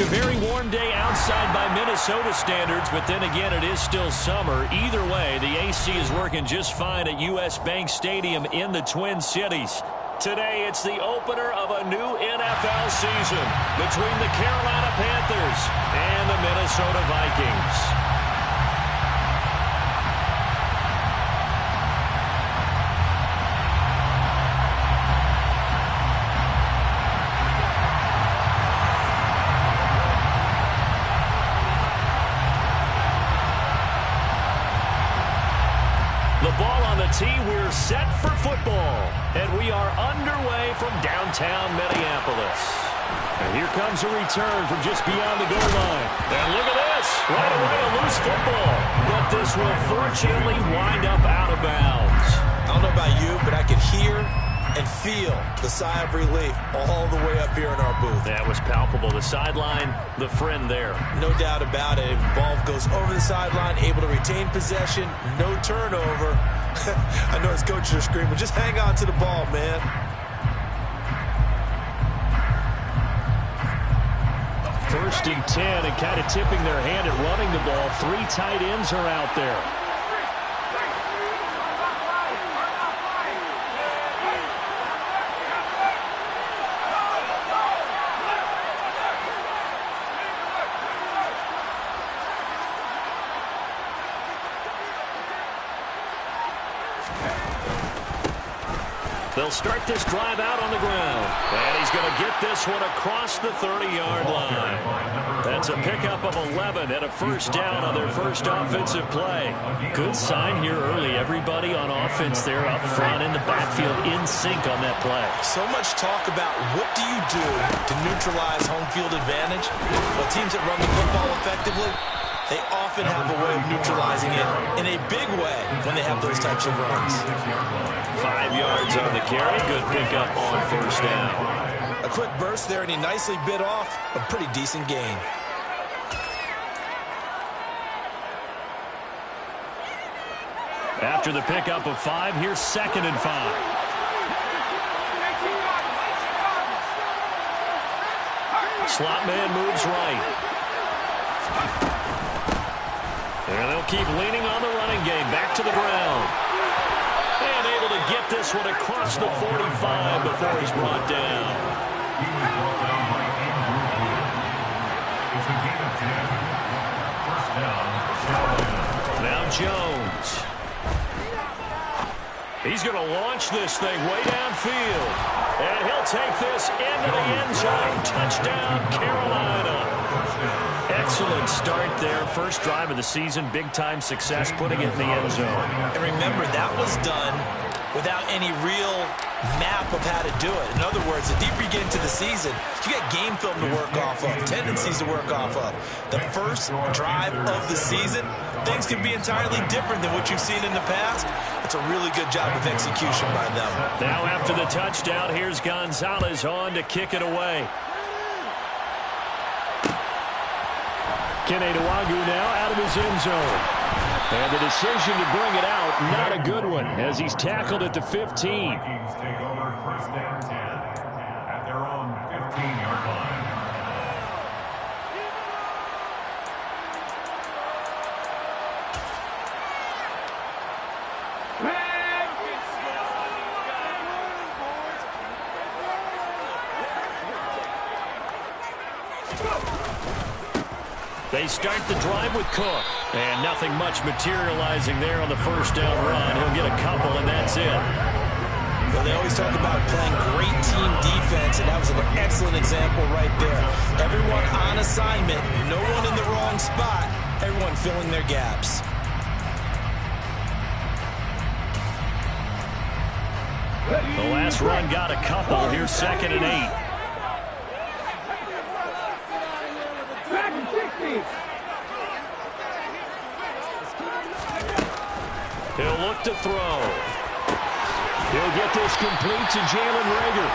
A very warm day outside by Minnesota standards, but then again, it is still summer. Either way, the AC is working just fine at U.S. Bank Stadium in the Twin Cities. Today, it's the opener of a new NFL season between the Carolina Panthers and the Minnesota Vikings. We're set for football, and we are underway from downtown Minneapolis. And here comes a return from just beyond the goal line. And look at this, right away a loose football. But this will fortunately wind up out of bounds. I don't know about you, but I could hear and feel the sigh of relief all the way up here in our booth. That was palpable. The sideline, the friend there. No doubt about it. If the ball goes over the sideline, able to retain possession, no turnover. I know his coaches are screaming, just hang on to the ball, man. First and 10, and kind of tipping their hand at running the ball. 3 tight ends are out there. They'll start this drive out on the ground. And he's going to get this one across the 30-yard line. That's a pickup of 11 and a first down on their first offensive play. Good sign here early. Everybody on offense there up front in the backfield in sync on that play. So much talk about what do you do to neutralize home field advantage? Well, teams that run the football effectively, they often have a way of neutralizing it in a big way when they have those types of runs. 5 yards on the carry. Good pickup on first down. A quick burst there, and he nicely bit off a pretty decent gain. After the pickup of 5, here's 2nd and 5. Slot man moves right. And they'll keep leaning on the running game. Back to the ground. And able to get this one across the 45 before he's brought down. Now Jones. He's going to launch this thing way downfield. And he'll take this into the end zone. Touchdown, Carolina. Excellent start there. First drive of the season. Big-time success putting it in the end zone. And remember, that was done without any real map of how to do it. In other words, the deeper you get into the season, you got game film to work off of, tendencies to work off of. The first drive of the season, things can be entirely different than what you've seen in the past. It's a really good job of execution by them. Now after the touchdown, here's Gonzalez on to kick it away. Kene Nwangwu now out of his end zone. And the decision to bring it out, not a good one, as he's tackled at the 15. Vikings take over first down 10 at their own 15-yard line. They start the drive with Cook. And nothing much materializing there on the first down run. He'll get a couple, and that's it. Well, they always talk about playing great team defense, and that was an excellent example right there. Everyone on assignment, no one in the wrong spot, everyone filling their gaps. The last run got a couple. Here's 2nd and 8. He'll look to throw. He'll get this complete to Jalen Reagor.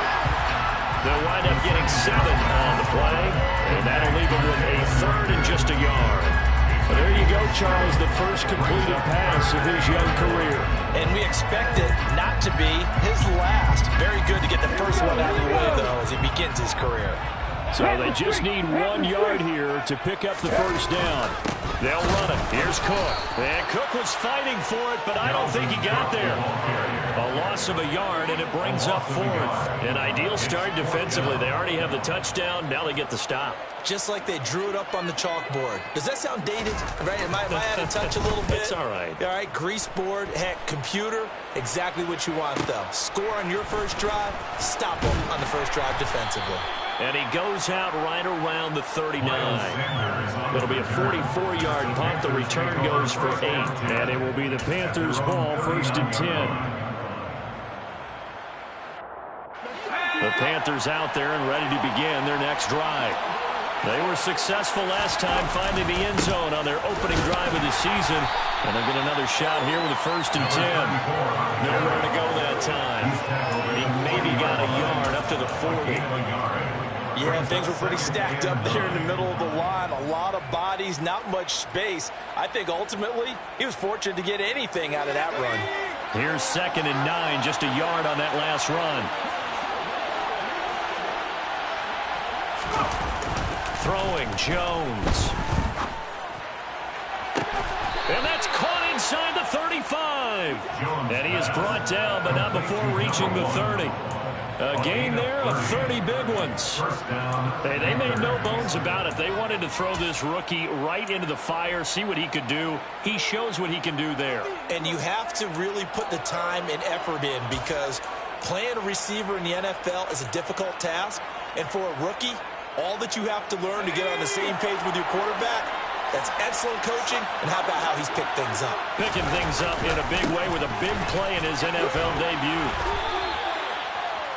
They'll wind up getting 7 on the play, and that'll leave him with a 3rd and just a yard. Well, there you go, Charles, the first completed pass of his young career. And we expect it not to be his last. Very good to get the first one out of the way, though, as he begins his career. So they just need 1 yard here to pick up the first down. They'll run it. Here's Cook. And Cook was fighting for it, but I don't think he got there. A loss of a yard, and it brings up 4th. An ideal start defensively. They already have the touchdown. Now they get the stop. Just like they drew it up on the chalkboard. Does that sound dated? Right? Am I out of touch a little bit? It's all right. All right, grease board, heck, computer, exactly what you want, though. Score on your first drive, stop them on the first drive defensively. And he goes out right around the 39. It'll be a 44-yard punt. The return goes for 8. And it will be the Panthers' ball, 1st and 10. The Panthers out there and ready to begin their next drive. They were successful last time finding the end zone on their opening drive of the season. And they'll get another shot here with a 1st and 10. Nowhere to go that time. He maybe got a yard up to the 40. Yeah, things were pretty stacked up there in the middle of the line. A lot of bodies, not much space. I think ultimately he was fortunate to get anything out of that run. Here's 2nd and 9, just a yard on that last run. Throwing Jones. And that's caught inside the 35. And he is brought down, but not before reaching the 30. A gain there of 30 big ones. Hey, they made no bones about it. They wanted to throw this rookie right into the fire, see what he could do. He shows what he can do there. And you have to really put the time and effort in, because playing a receiver in the NFL is a difficult task. And for a rookie, all that you have to learn to get on the same page with your quarterback, that's excellent coaching. And how about how he's picked things up? Picking things up in a big way with a big play in his NFL debut.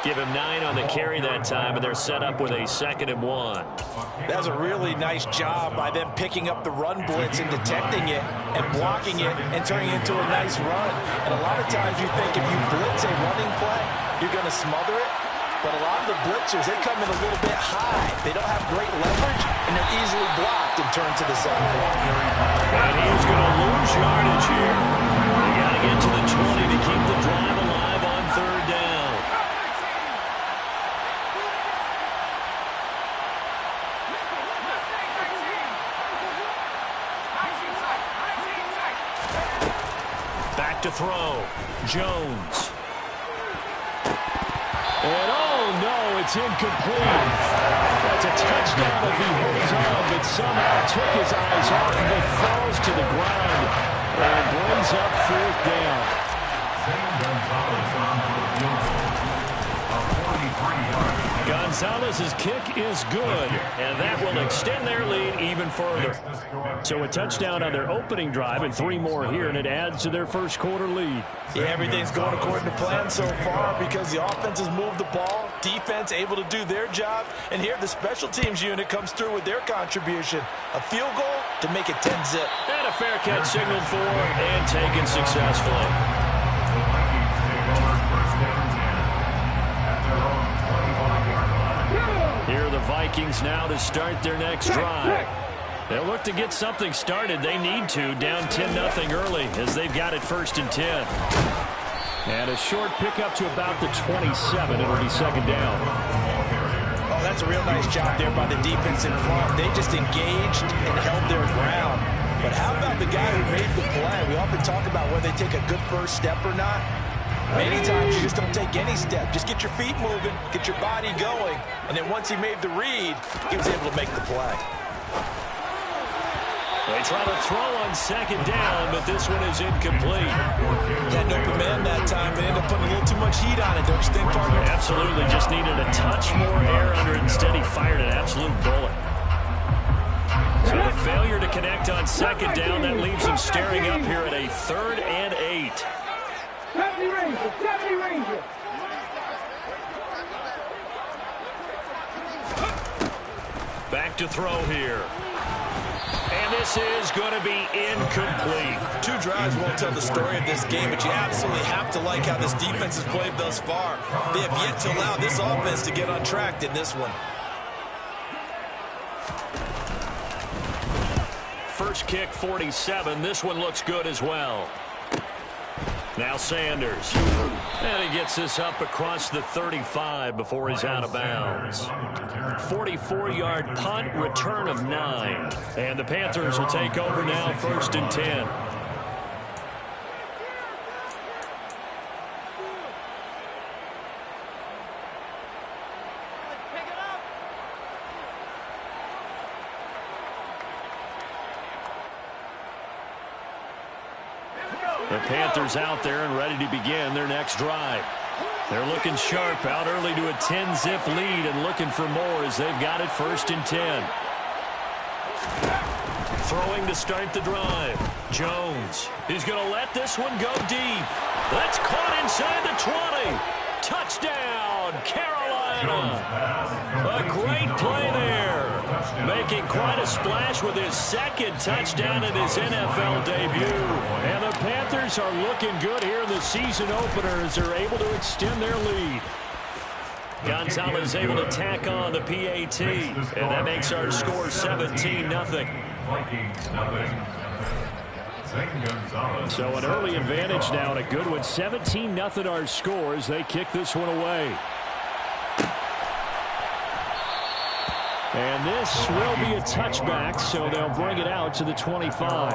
Give him 9 on the carry that time, and they're set up with a 2nd and 1. That was a really nice job by them picking up the run blitz and detecting it and blocking it and turning it into a nice run. And a lot of times you think if you blitz a running play, you're going to smother it. But a lot of the blitzers, they come in a little bit high. They don't have great leverage, and they're easily blocked and turned to the side. And he's going to lose yardage here. They got to get to the 20 to keep the drive alive on 3rd down. Back to throw. Jones. And oh no, it's incomplete. That's a touchdown if he holds on, but somehow took his eyes off of it, falls to the ground, and brings up 4th down. Gonzalez's kick is good, and that will extend their lead even further. So a touchdown on their opening drive and 3 more here, and it adds to their first quarter lead. Yeah, everything's going according to plan so far because the offense has moved the ball, defense able to do their job, and here the special teams unit comes through with their contribution. A field goal to make it 10-zip. And a fair catch signaled for and taken successfully. Here are the Vikings now to start their next drive. They'll look to get something started. They need to, down 10-0 early as they've got it 1st and 10. And a short pickup to about the 27. It'll be 2nd down. Oh, that's a real nice job there by the defense in front. They just engaged and held their ground. But how about the guy who made the play? We often talk about whether they take a good first step or not. Many times you just don't take any step. Just get your feet moving, get your body going, and then once he made the read, he was able to make the play. They try to throw on 2nd down, but this one is incomplete. Had no command that time, but ended up putting a little too much heat on it, don't you think, partner? Absolutely, just needed a touch more air under it. Instead, he fired an absolute bullet. So the failure to connect on 2nd down, that leaves him staring up here at a 3rd and 8. Back to throw here. And this is going to be incomplete. 2 drives won't tell the story of this game, but you absolutely have to like how this defense has played thus far. They have yet to allow this offense to get on track in this one. First kick, 47. This one looks good as well. Now Sanders. And he gets this up across the 35 before he's out of bounds. 44-yard punt, return of 9. And the Panthers will take over now, 1st and 10. The Panthers out there and ready to begin their next drive. They're looking sharp, out early to a 10-zip lead and looking for more as they've got it 1st and 10. Throwing to start the drive. Jones. He's going to let this one go deep. That's caught inside the 20. Touchdown, Carolina. A great play there. Making quite a splash with his 2nd touchdown in his NFL debut. And the Panthers are looking good here in the season opener as they're able to extend their lead. Gonzalez able to tack on the PAT. And that makes our score 17-0. So an early advantage now and a good one. 17-0 our score as they kick this one away. And this will be a touchback, so they'll bring it out to the 25.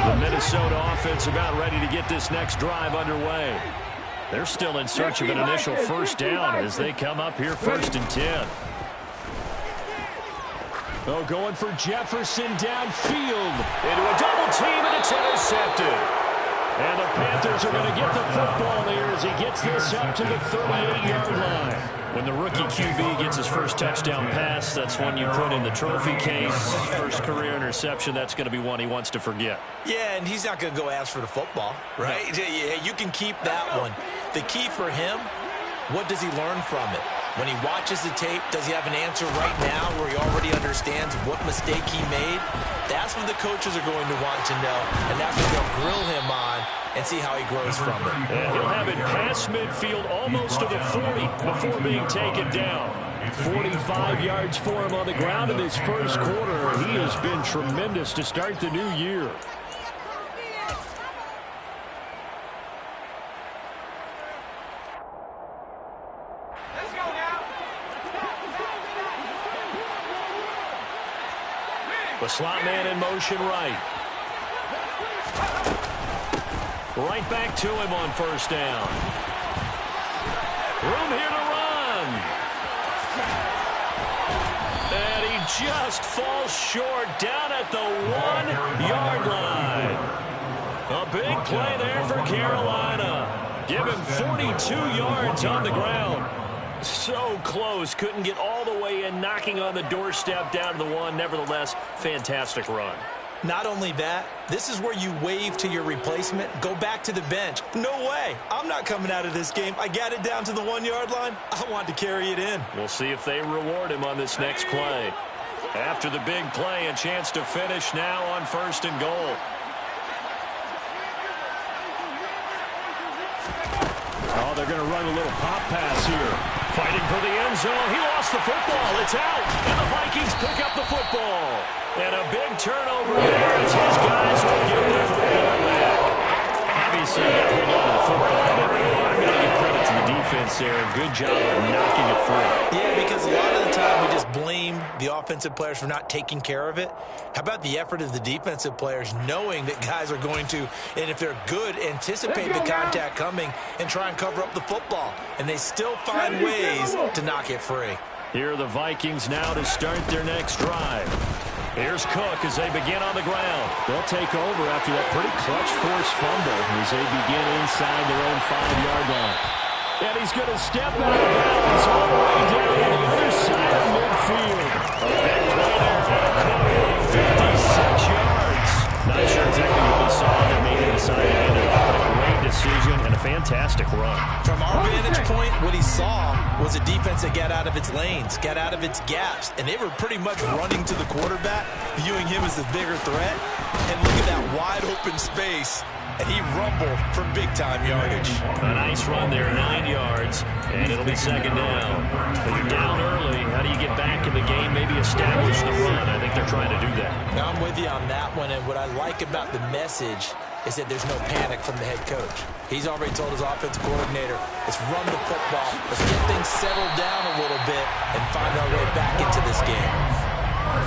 The Minnesota offense about ready to get this next drive underway. They're still in search of an initial 1st down as they come up here 1st and 10. Oh, going for Jefferson downfield into a double team, and it's intercepted. And the Panthers are going to get the football here as he gets this up to the 38-yard line. When the rookie QB gets his first touchdown pass, that's one you put in the trophy case. First career interception, that's going to be one he wants to forget. Yeah, and he's not going to go ask for the football, right? No. Yeah, you can keep that one. The key for him, what does he learn from it? When he watches the tape, does he have an answer right now where he already understands what mistake he made? That's what the coaches are going to want to know, and that's what they'll grill him on and see how he grows from it. And he'll have it past midfield almost to the 40 before being taken down. 45 yards for him on the ground in this first quarter. He has been tremendous to start the new year. The slot man in motion right. Right back to him on 1st down. Room here to run. And he just falls short down at the 1-yard line. A big play there for Carolina. Give him 42 yards on the ground. So close, couldn't get all the way in, knocking on the doorstep down to the 1. Nevertheless, fantastic run. Not only that, this is where you wave to your replacement, go back to the bench. No way. I'm not coming out of this game. I got it down to the 1-yard line. I want to carry it in. We'll see if they reward him on this next play. After the big play, a chance to finish now on 1st and goal. Oh, they're going to run a little pop pass here. Fighting for the end zone. He lost the football. It's out. And the Vikings pick up the football. And a big turnover there as his guys will give the football back. Obviously, got hold on to the football, but I'm going to give credit to the defense there. Good job of knocking it free. Yeah, because a lot of the time we just blame the offensive players for not taking care of it. How about the effort of the defensive players knowing that guys are going to, and if they're good, anticipate the contact coming and try and cover up the football. And they still find ways to knock it free. Here are the Vikings now to start their next drive. Here's Cook as they begin on the ground. They'll take over after that pretty clutch forced fumble as they begin inside their own 5-yard line. And he's going to step out of bounds all the way down to the other side of midfield. A big play there. 56 yards. Not sure exactly what he saw that made him decide to hand it off. A great decision and a fantastic run. From our vantage point, what he saw was a defense that got out of its lanes, got out of its gaps, and they were pretty much running to the quarterback, viewing him as the bigger threat. And look at that wide open space. and he rumbled for big-time yardage. A nice run there, 9 yards, and it'll be second down. But you're down early. How do you get back in the game, maybe establish the run? I think they're trying to do that. Now, I'm with you on that one, and what I like about the message is that there's no panic from the head coach. He's already told his offensive coordinator, let's run the football, let's get things settled down a little bit and find our way back into this game.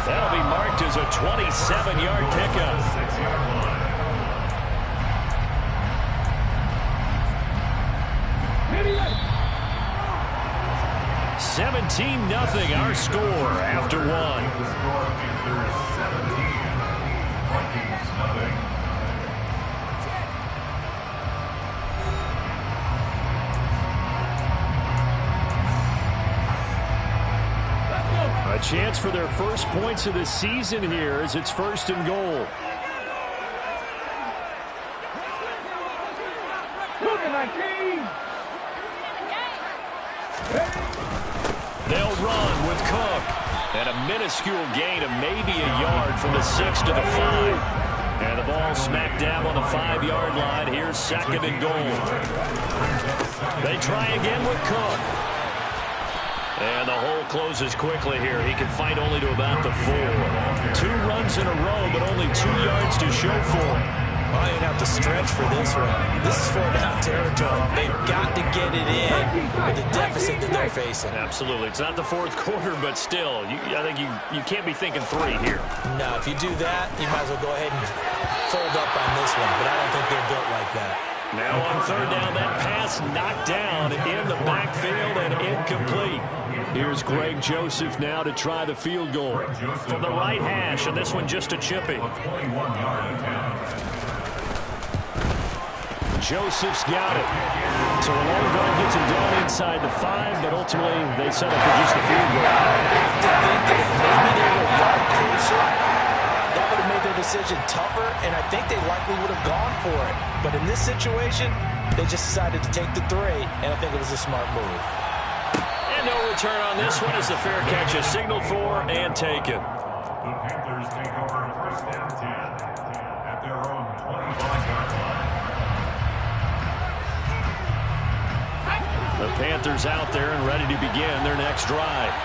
That'll be marked as a 27-yard pickup. 6-yard line. 17-0 our score after one. The score Panthers 17, Vikings nothing. A chance for their first points of the season here as it's 1st and goal. They'll run with Cook. And a minuscule gain of maybe a yard from the 6 to the 5. And the ball smack dab on the 5-yard line. Here's 2nd and goal. They try again with Cook. And the hole closes quickly here. He can fight only to about the 4. 2 runs in a row, but only 2 yards to show for him. Well, you're going to have to stretch for this one. This is 4-down territory. They've got to get it in with the deficit that they're facing. Absolutely. It's not the 4th quarter, but still, I think you can't be thinking 3 here. No, if you do that, you might as well go ahead and fold up on this one. But I don't think they're built like that. Now on 3rd down, that pass knocked down in the backfield and incomplete. Here's Greg Joseph now to try the field goal from the right hash, and this one just a chippy. 21-yard attempt. Joseph's got it. So a long guard gets him down inside the 5, but ultimately they settle for just the field goal. To think that if maybe they were a yard closer, that would have made their decision tougher, and I think they likely would have gone for it. But in this situation, they just decided to take the 3, and I think it was a smart move. And no return on this one as the fair catch is signaled for and taken. The Panthers take over 1st and 10 at their own 25-yard line. The Panthers out there and ready to begin their next drive.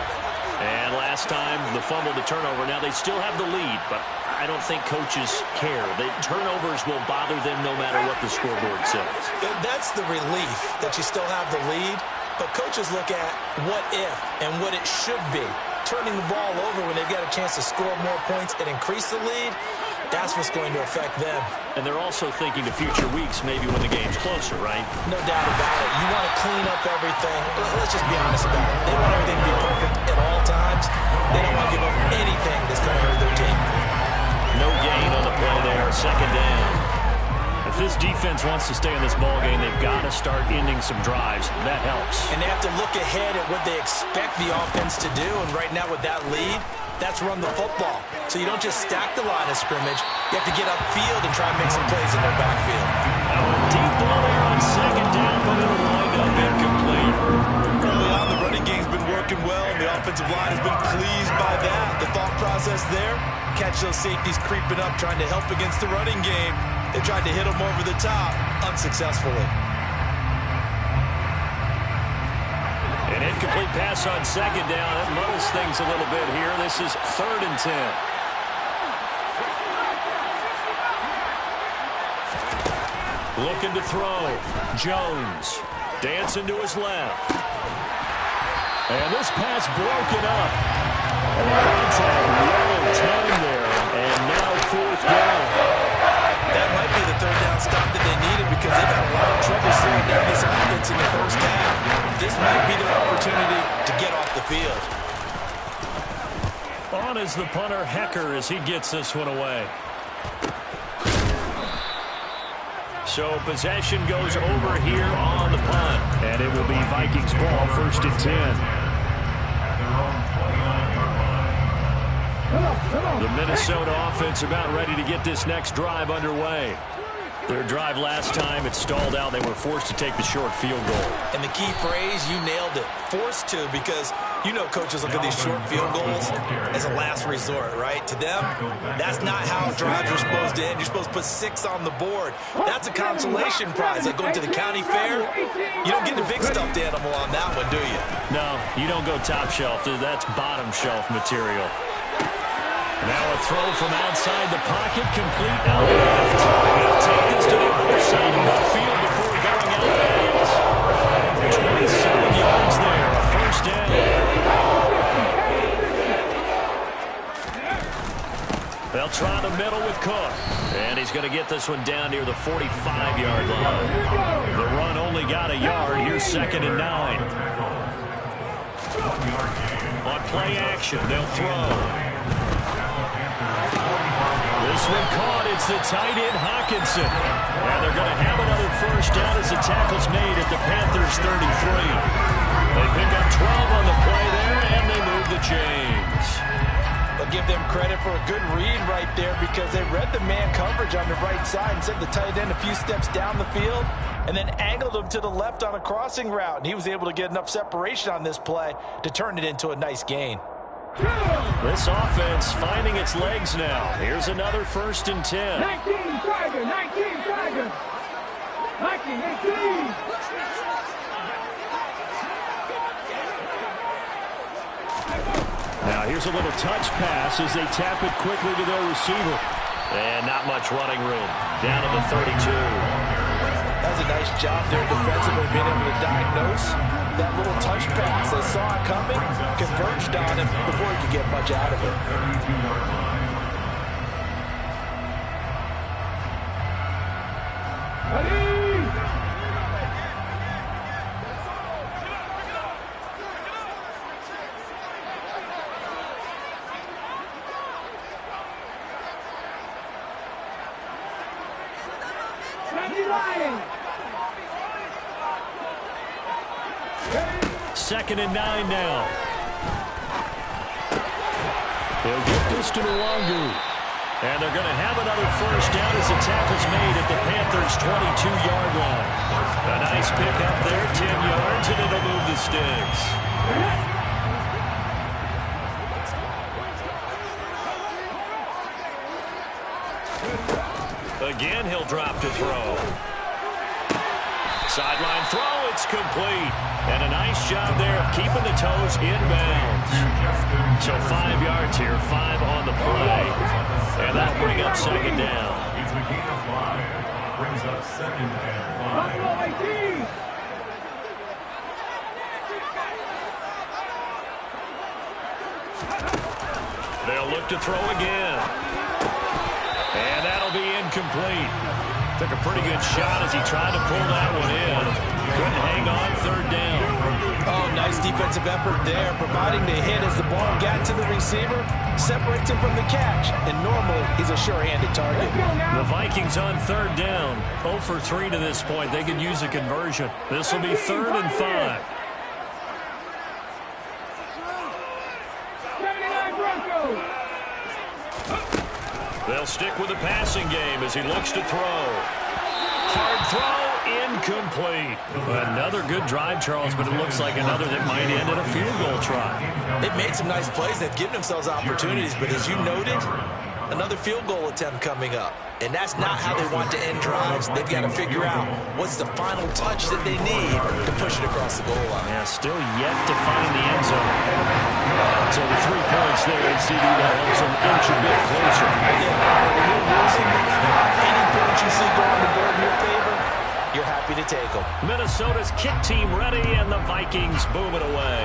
And last time, the fumble, the turnover. Now, they still have the lead, but I don't think coaches care. The turnovers will bother them no matter what the scoreboard says. That's the relief that you still have the lead, but coaches look at what if and what it should be. Turning the ball over when they've got a chance to score more points and increase the lead, that's what's going to affect them. And they're also thinking to future weeks, maybe when the game's closer, right? No doubt about it. You want to clean up everything. Let's just be honest about it. They want everything to be perfect at all times. They don't want to give up anything that's going to hurt their team. No gain on the play there. 2nd down. If this defense wants to stay in this ballgame, they've got to start ending some drives. That helps. And they have to look ahead at what they expect the offense to do. And right now with that lead, that's run the football. So you don't just stack the line of scrimmage. You have to get upfield and try and make some plays in their backfield. Deep ball there on 2nd down, but it'll wind up incomplete. Early on, the running game's been working well, and the offensive line has been pleased by that. The thought process there, catch those safeties creeping up, trying to help against the running game. They tried to hit them over the top, unsuccessfully. An incomplete pass on 2nd down. That muddles things a little bit here. This is 3rd and 10. Looking to throw. Jones dancing to his left. And this pass broken up. And contact well timed there. And now 4th down. That might be the 3rd down stop that they needed because they've had a lot of trouble slowing down this offense in the 1st half. This might be their opportunity to get off the field. On is the punter, Hecker, as he gets this one away. So possession goes over here on the punt. And it will be Vikings ball, 1st and 10. At their own 29-yard line. The Minnesota offense about ready to get this next drive underway. Their drive last time, it stalled out. They were forced to take the short field goal. And the key phrase, you nailed it. Forced to, because you know coaches look at these short field goals as a last resort, right? To them, that's not how drives are supposed to end. You're supposed to put 6 on the board. That's a consolation prize. Like going to the county fair, you don't get the big stuffed animal on that one, do you? No, you don't go top shelf. That's bottom shelf material. Now a throw from outside the pocket, complete out left. They'll take this to the other side of the field before going out of bounds. 27 yards there, a first down. They'll try the middle with Cook. And he's going to get this one down near the 45-yard line. The run only got a yard. Here's 2nd and 9. On play action, they'll throw. This one caught. It's the tight end, Hockenson. And they're going to have another first down as the tackle's made at the Panthers' 33. They pick up 12 on the play there, and they move the chains. I'll give them credit for a good read right there because they read the man coverage on the right side and sent the tight end a few steps down the field and then angled him to the left on a crossing route. And he was able to get enough separation on this play to turn it into a nice gain. This offense finding its legs now. Here's another 1st and 10. 19 Tiger, 19 Tiger. 19, 18. Now here's a little touch pass as they tap it quickly to their receiver. And not much running room. Down to the 32. That was a nice job there defensively, being able to diagnose that little touch pass. They saw it coming, converged on him before he could get much out of it. 32-yard line. Second and 9 now. They'll get this to Nwangu. And they're going to have another first down as the tackle's made at the Panthers' 22-yard line. A nice pick up there, 10 yards, and it'll move the sticks. Again, he'll drop to throw. Sideline throw, it's complete. And a nice job there of keeping the toes inbounds. So 5 yards here, 5 on the play. And that'll bring up 2nd down. It's a gain of 5. Brings up 2nd and 5. They'll look to throw again. And that'll be incomplete. Took a pretty good shot as he tried to pull that one in. Couldn't hang on, 3rd down. Oh, nice defensive effort there, providing the hit as the ball got to the receiver, separates him from the catch, and normally he's a sure-handed target. The Vikings on 3rd down. 0 for 3 to this point. They could use a conversion. This will be 3rd and 5. They'll stick with the passing game as he looks to throw. Hard throw, incomplete. Another good drive, Charles, but it looks like another that might end in a field goal try. They've made some nice plays. They've given themselves opportunities, but as you noted, another field goal attempt coming up. And that's not how they want to end drives. They've got to figure out what's the final touch that they need to push it across the goal line. Yeah, still yet to find the end zone. So the 3 points there, and CD that helps them inch a bit closer. Yeah, when you're losing, any points you see going to board in your favor, you're happy to take them. Minnesota's kick team ready, and the Vikings boom it away.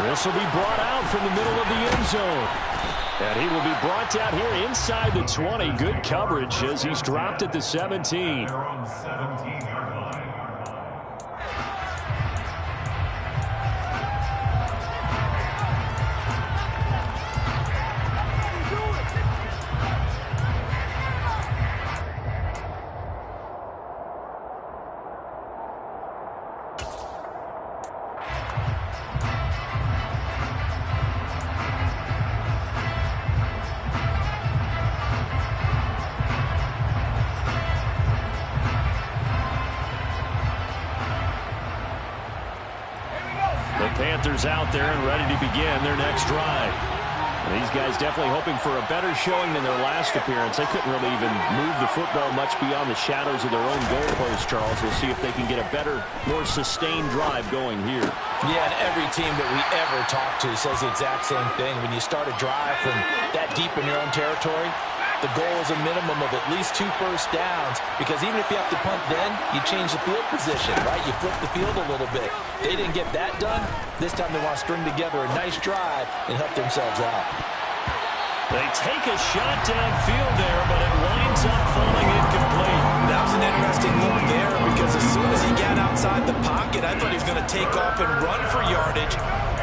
This will be brought out from the middle of the end zone. And he will be brought down here inside the 20. Good coverage as he's dropped at the 17. They're on 17-yard line. Panthers out there and ready to begin their next drive. These guys definitely hoping for a better showing than their last appearance. They couldn't really even move the football much beyond the shadows of their own goalpost, Charles. We'll see if they can get a better, more sustained drive going here. Yeah, and every team that we ever talk to says the exact same thing. When you start a drive from that deep in your own territory, the goal is a minimum of at least 2 first downs, because even if you have to punt then, you change the field position, right? You flip the field a little bit. They didn't get that done. This time they want to string together a nice drive and help themselves out. They take a shot downfield there, but it winds up falling incomplete. That was an interesting look there, because as soon as he got outside the pocket, I thought he was going to take off and run for yardage.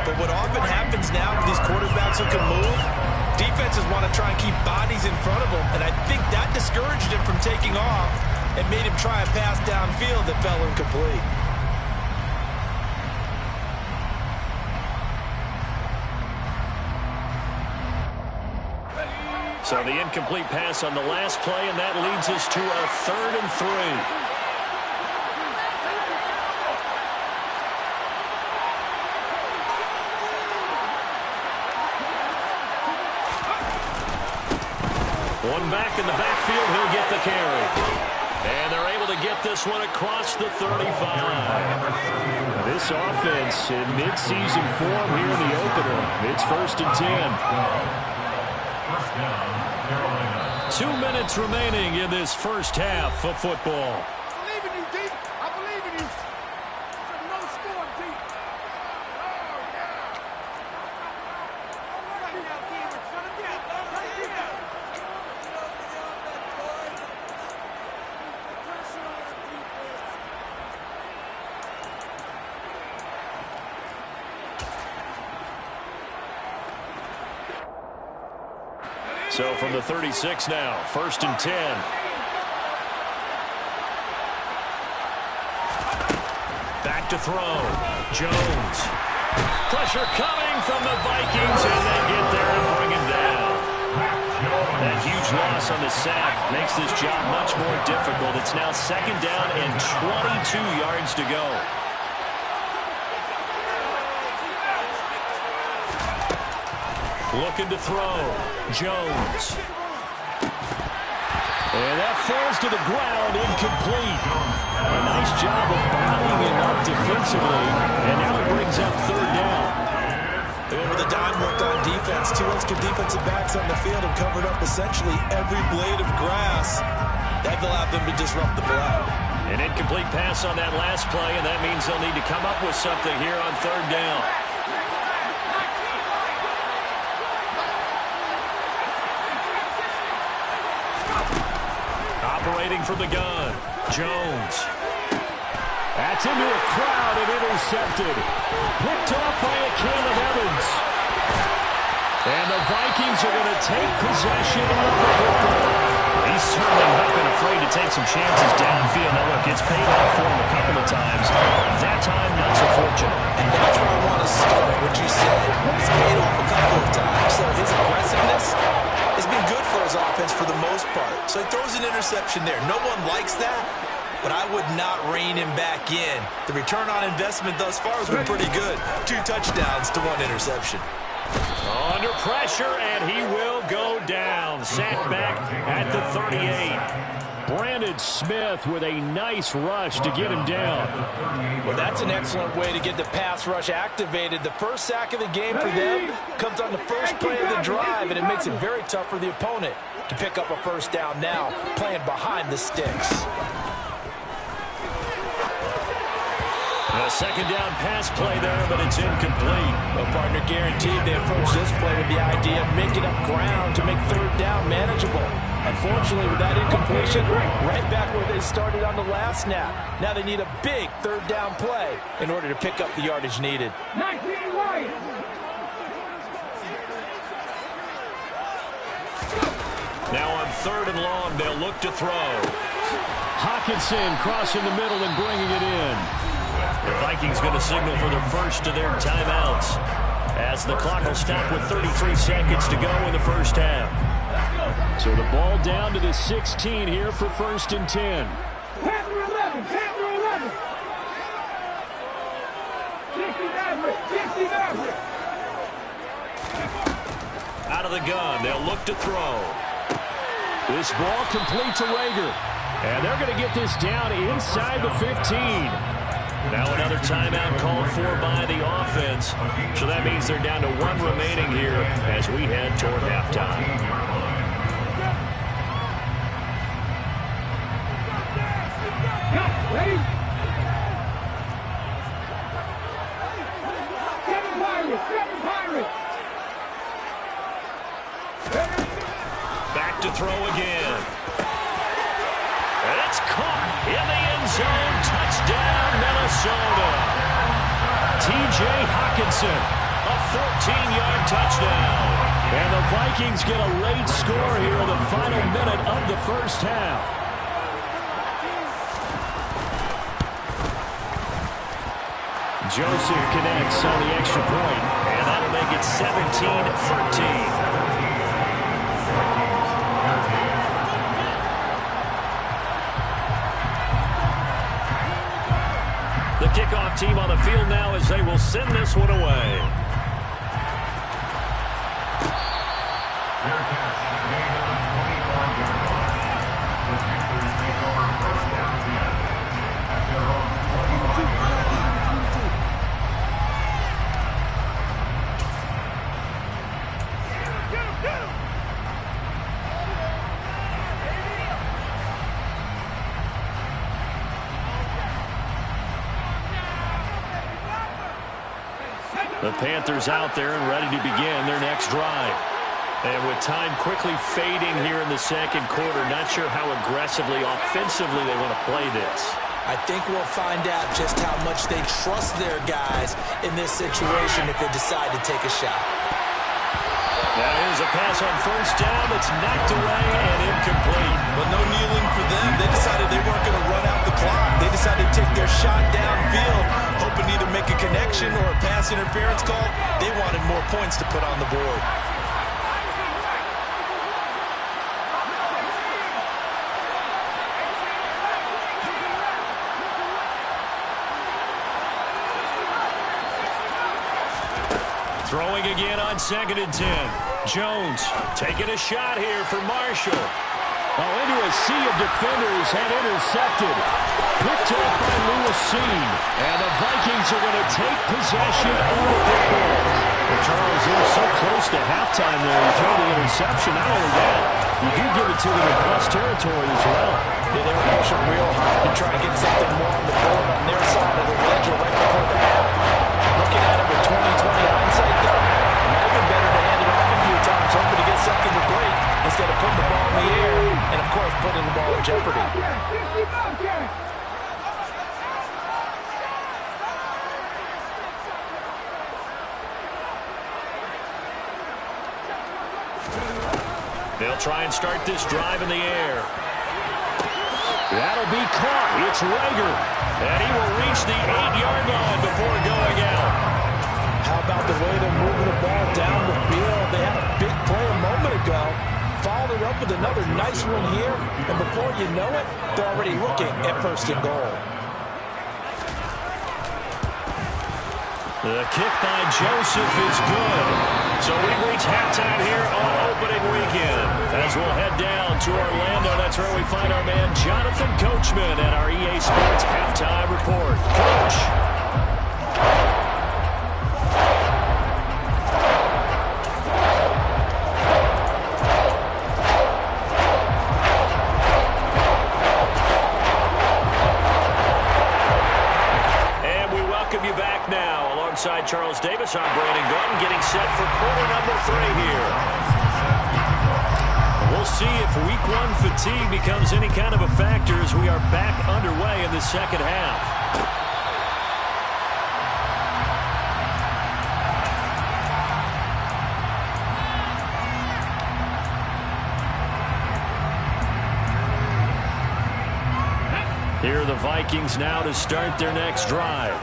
But what often happens now with these quarterbacks who can move, defenses want to try and keep bodies in front of him, and I think that discouraged him from taking off and made him try a pass downfield that fell incomplete. So the incomplete pass on the last play, and that leads us to a 3rd and 3. One back in the backfield, he'll get the carry. And they're able to get this one across the 35. This offense in midseason form here in the opener. It's 1st and 10. 2 minutes remaining in this first half of football. I believe in you, D. I believe in you. It's a no-score, D. Oh, yeah. Right now, David. Shut it down. Right here. So from the 36 now, 1st and 10. Back to throw. Jones. Pressure coming from the Vikings, and they get there and bring him down. That huge loss on the sack makes this job much more difficult. It's now 2nd down and 22 yards to go. Looking to throw. Jones. And that falls to the ground, incomplete. A nice job of bottling him up defensively, and now it brings up 3rd down. Over the dime worked on defense. 2 extra defensive backs on the field and covered up essentially every blade of grass. That allowed them to disrupt the play. An incomplete pass on that last play, and that means they'll need to come up with something here on 3rd down. Operating from the gun, Jones. That's into a crowd and intercepted. Picked off by a Caleb Evans. And the Vikings are going to take possession of the football. He's certainly not been afraid to take some chances downfield. Now, look, it's paid off for him a couple of times. That time, not so fortunate. And that's where I want to start, what you said. It's paid off a couple of times, so his aggressiveness has been good for his offense for the most part. So he throws an interception there. No one likes that, but I would not rein him back in. The return on investment thus far has been pretty good. 2 touchdowns to 1 interception. Under pressure, and he will go down. Sacked back at the 38. Brandon Smith with a nice rush to get him down. Well, that's an excellent way to get the pass rush activated. The first sack of the game for them comes on the first play of the drive, and it makes it very tough for the opponent to pick up a 1st down now, playing behind the sticks. A 2nd down pass play there, but it's incomplete. Well, partner, guaranteed they approach this play with the idea of making up ground to make 3rd down manageable. Unfortunately, with that incompletion, right back where they started on the last snap. Now they need a big 3rd down play in order to pick up the yardage needed. 19 right. Now on 3rd and long, they'll look to throw. Hockenson crossing the middle and bringing it in. The Vikings going to signal for the first of their timeouts as the clock will stop with 33 seconds to go in the first half. So the ball down to the 16 here for 1st and 10. 10 through 11. 10 through 11. 60 average. 60 of the gun. They'll look to throw. This ball complete to Rager. And they're going to get this down inside the 15. Now another timeout called for by the offense. So that means they're down to 1 remaining here as we head toward halftime. Back to throw again. And it's caught in the end zone. Touchdown, Minnesota. T.J. Hockenson, a 14-yard touchdown. And the Vikings get a late score here in the final minute of the first half. Joseph connects on the extra point, and that'll make it 17-13. The kickoff team on the field now as they will send this one away. The Panthers out there and ready to begin their next drive. And with time quickly fading here in the second quarter, not sure how aggressively, offensively they want to play this. I think we'll find out just how much they trust their guys in this situation if they decide to take a shot. Now here's a pass on first down. It's knocked away and incomplete. But no kneeling for them. They decided they weren't going to run out the clock. They decided to take their shot downfield, hoping to either make a connection or a pass interference call. They wanted more points to put on the board. Throwing again on 2nd and 10. Jones taking a shot here for Marshall. Into a sea of defenders and intercepted. Picked up by Lewis Cine. And the Vikings are going to take possession of the football. Well, Charles, they're so close to halftime there. You throw the interception. Not only that, you do give it to them in plus territory as well. Yeah, they were pushing real hard to try to get something more on the board on their side of the ledger right before the half. Looking at it with 20/20 hindsight, though, it might have been better to hand it off a few times, hoping to get something to break instead of putting the ball in the air and, of course, putting the ball in jeopardy. They'll try and start this drive in the air. That'll be caught. It's Rager. And he will reach the 8-yard line before going out. How about the way they're moving the ball down the field? They had a big play a moment ago. Followed it up with another nice one here. And before you know it, they're already looking at 1st and goal. The kick by Joseph is good. So we reach halftime here on opening weekend. As we'll head down to Orlando, that's where we find our man Jonathan Coachman at our EA Sports Halftime Report. Coach. Alongside Charles Davis, I'm Brandon Gaudin, getting set for quarter number 3 here. We'll see if week 1 fatigue becomes any kind of a factor as we are back underway in the second half. Here are the Vikings now to start their next drive.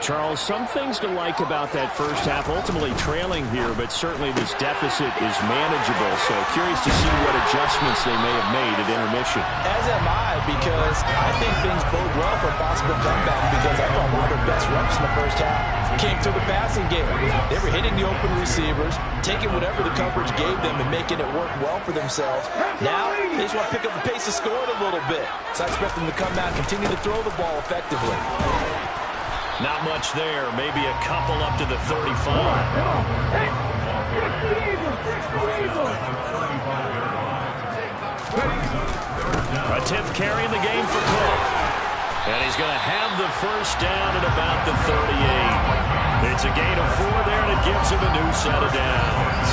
Charles, some things to like about that first half, ultimately trailing here, but certainly this deficit is manageable. So curious to see what adjustments they may have made at intermission. As am I, because I think things bode well for a possible comeback, because I thought one of their best reps in the first half came through the passing game. They were hitting the open receivers, taking whatever the coverage gave them and making it work well for themselves. Now, they just want to pick up the pace of scoring a little bit. So I expect them to come out and continue to throw the ball effectively. Not much there. Maybe a couple up to the 35. A 10th carry in the game for Cook. And he's going to have the first down at about the 38. It's a gain of 4 there, and it gives him a new set of downs.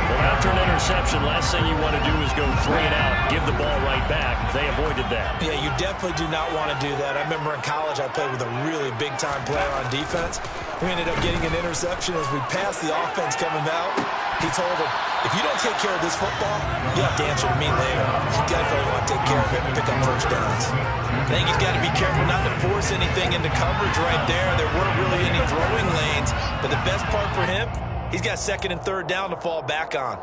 Well, after an interception, last thing you want to do is go 3 and out, give the ball right back. They avoided that. Yeah, you definitely do not want to do that. I remember in college I played with a really big-time player on defense. We ended up getting an interception as we passed the offense coming out. He told him, if you don't take care of this football, you have to answer to me later. You definitely want to take care of it and pick up first downs. I think he's got to be careful not to force anything into coverage right there. There weren't really any throwing lanes. But the best part for him, he's got 2nd and 3rd down to fall back on.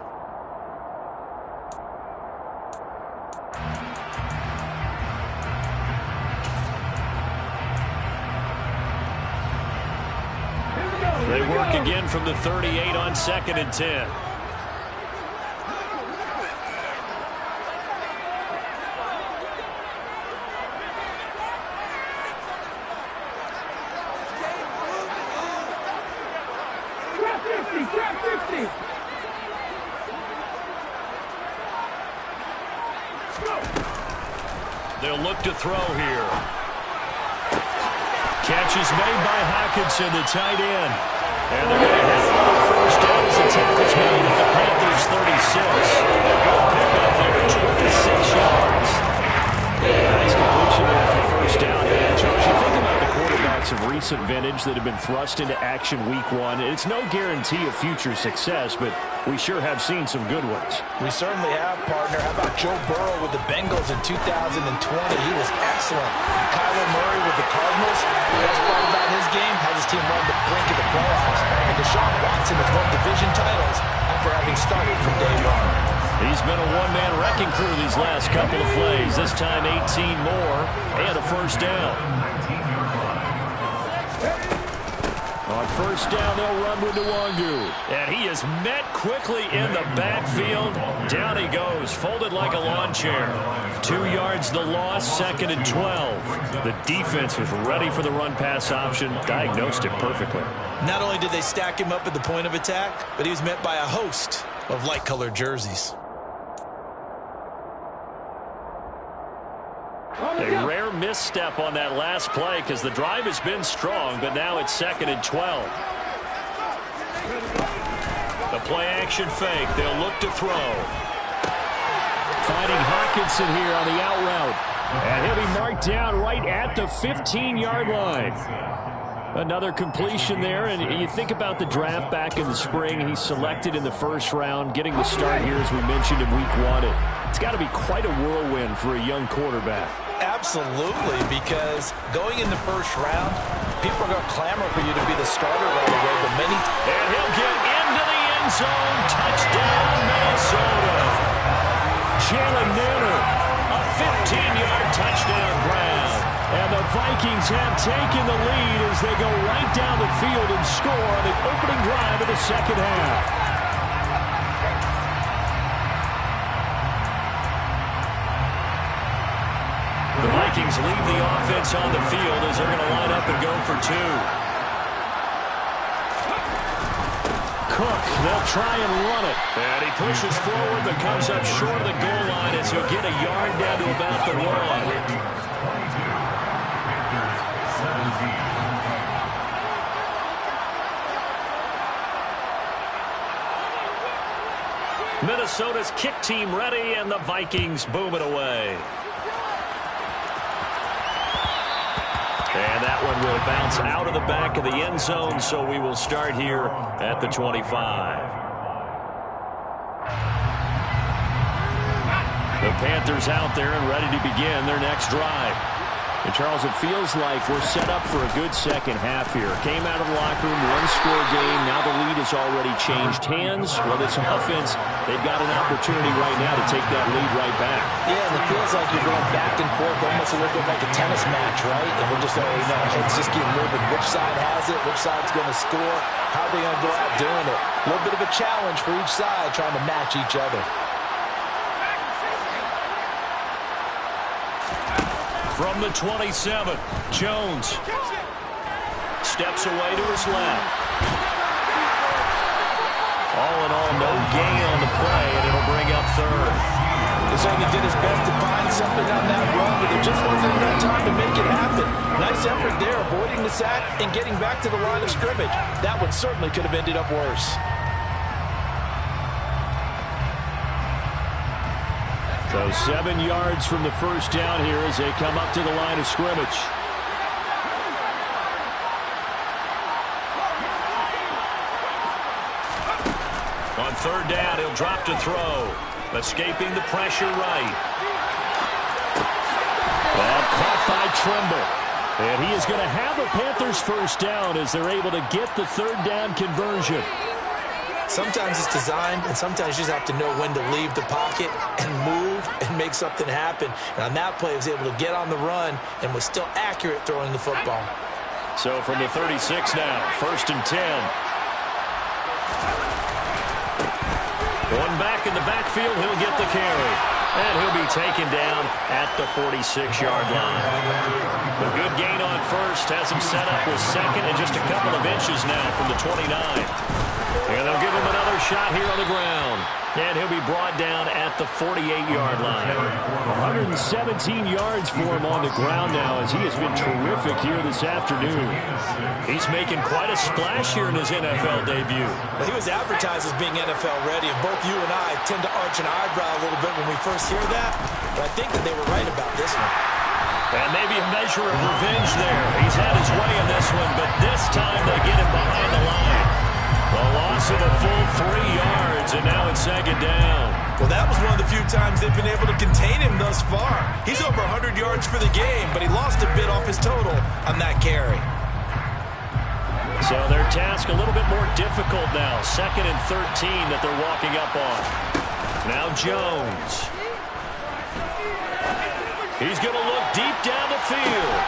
They work again from the 38 on 2nd and 10. They'll look to throw here. Catch is made by Hockenson, the tight end. And they're going to have another first down as the tackle's made at the Panthers' 36. Good pickup there, 26 yards. Nice completion there for first down. Charles, you think about the quarterbacks of recent vintage that have been thrust into action week 1. It's no guarantee of future success, but we sure have seen some good ones. We certainly have, partner. How about Joe Burrow with the Bengals in 2020? He was excellent. Kyler Murray with the Cardinals. The best part about his game has his team run the brink of the playoffs. And Deshaun Watson has won division titles after having started from day 1. He's been a one-man wrecking crew these last couple of plays. This time 18 more and a first down. On first down, they'll run with Nwangu. And he is met quickly in the backfield. Down he goes, folded like a lawn chair. 2 yards the loss, 2nd and 12. The defense was ready for the run-pass option, diagnosed it perfectly. Not only did they stack him up at the point of attack, but he was met by a host of light-colored jerseys. A rare misstep on that last play because the drive has been strong, but now it's 2nd and 12. The play-action fake. They'll look to throw. Finding Hockenson here on the out route. And he'll be marked down right at the 15-yard line. Another completion there, and you think about the draft back in the spring. He's selected in the first round, getting the start here, as we mentioned, in week 1. It's got to be quite a whirlwind for a young quarterback. Absolutely, because going in the first round, people are going to clamor for you to be the starter right away, but many... And he'll get into the end zone. Touchdown, Minnesota. Jalen Nailor, a 15-yard touchdown grab. And the Vikings have taken the lead as they go right down the field and score on the opening drive of the second half. The Vikings leave the offense on the field as they're going to line up and go for 2. Cook, they'll try and run it. And he pushes forward but comes up short of the goal line as he'll get a yard down to about the 1. Minnesota's kick team ready, and the Vikings boom it away. And that one will bounce out of the back of the end zone, so we will start here at the 25. The Panthers out there and ready to begin their next drive. And, Charles, it feels like we're set up for a good second half here. Came out of the locker room, one-score game. Now the lead has already changed hands. Well, this offense, they've got an opportunity right now to take that lead right back. Yeah, and it feels like you're going back and forth, almost a little bit like a tennis match, right? And we're just already know, it's just getting moving. Which side has it? Which side's going to score? How are they going to go out doing it? A little bit of a challenge for each side, trying to match each other. From the 27, Jones steps away to his left. All in all, no gain on the play, and it'll bring up third. He certainly did his best to find something on that run, but there just wasn't enough time to make it happen. Nice effort there, avoiding the sack and getting back to the line of scrimmage. That one certainly could have ended up worse. So 7 yards from the first down here as they come up to the line of scrimmage. On third down, he'll drop to throw. Escaping the pressure right. Well, caught by Trimble. And he is going to have a Panthers first down as they're able to get the third down conversion. Sometimes it's designed, and sometimes you just have to know when to leave the pocket and move and make something happen. And on that play, he was able to get on the run and was still accurate throwing the football. So from the 36 now, 1st and 10. One back in the backfield, he'll get the carry. And he'll be taken down at the 46-yard line. A good gain on first has him set up with second and just a couple of inches now from the 29. And they'll give him another shot here on the ground. And he'll be brought down at the 48-yard line. 117 yards for him on the ground now as he has been terrific here this afternoon. He's making quite a splash here in his NFL debut. Well, he was advertised as being NFL ready, and both you and I tend to arch an eyebrow a little bit when we first hear that. But I think that they were right about this one. And maybe a measure of revenge there. He's had his way in this one, but this time they get him behind the line. A loss of a full 3 yards, and now it's second down. Well, that was one of the few times they've been able to contain him thus far. He's over 100 yards for the game, but he lost a bit off his total on that carry. So their task a little bit more difficult now. 2nd and 13 that they're walking up on. Now Jones. He's going to look deep down the field.